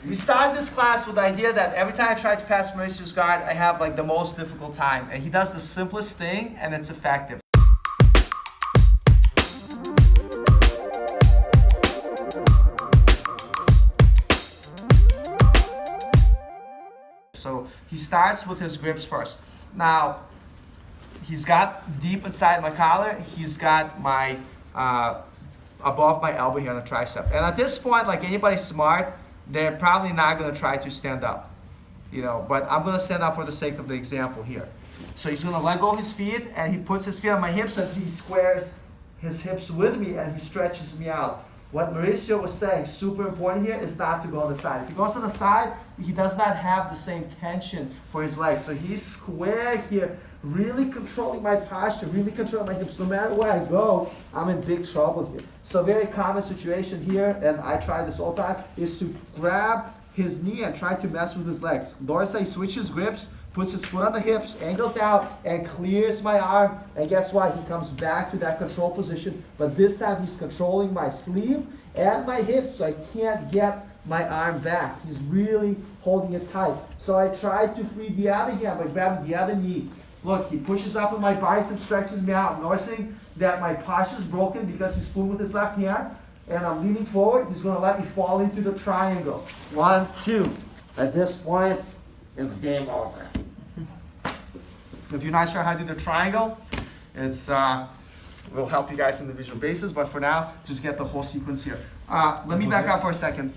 We started this class with the idea that every time I try to pass Mauricio's guard, I have like the most difficult time. And he does the simplest thing and it's effective. So he starts with his grips first. Now, he's got deep inside my collar, he's got my above my elbow here on the tricep. And at this point, like anybody smart, they're probably not gonna try to stand up, you know, but I'm gonna stand up for the sake of the example here. So he's gonna let go of his feet and he puts his feet on my hips and he squares his hips with me and he stretches me out. What Mauricio was saying, super important here, is not to go on the side. If he goes to the side, he does not have the same tension for his legs. So he's square here, really controlling my posture, really controlling my hips. No matter where I go, I'm in big trouble here. So a very common situation here, and I try this all the time, is to grab his knee and try to mess with his legs. Notice he switches grips, puts his foot on the hips, angles out, and clears my arm. And guess what? He comes back to that control position, but this time he's controlling my sleeve and my hips, so I can't get my arm back. He's really holding it tight. So I try to free the other hand by grabbing the other knee. Look, he pushes up on my bicep, stretches me out, noticing that my posture is broken because he's pulling with his left hand, and I'm leaning forward. He's going to let me fall into the triangle. 1, 2. At this point, it's game over. If you're not sure how to do the triangle, it's will help you guys on the visual basis, but for now, just get the whole sequence here. Let me back up for a second.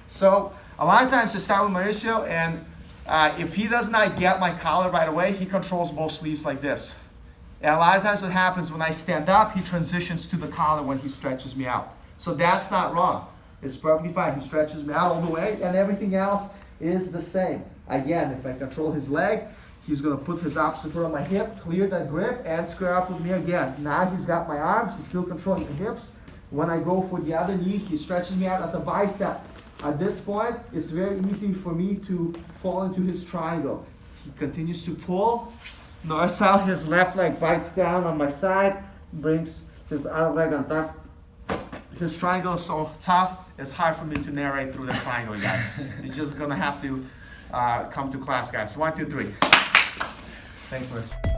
So a lot of times I start with Mauricio, and if he does not get my collar right away, he controls both sleeves like this. And a lot of times what happens when I stand up, he transitions to the collar when he stretches me out. So that's not wrong. It's perfectly fine. He stretches me out all the way, and everything else is the same. Again, if I control his leg, he's going to put his opposite foot on my hip, clear that grip, and square up with me again. Now he's got my arms. He's still controlling the hips. When I go for the other knee, he stretches me out at the bicep. At this point, it's very easy for me to fall into his triangle. He continues to pull. Notice how his left leg bites down on my side, brings his other leg on top. His triangle is so tough, it's hard for me to narrate through the triangle, guys. You're just gonna have to come to class, guys. 1, 2, 3. Thanks, Liz.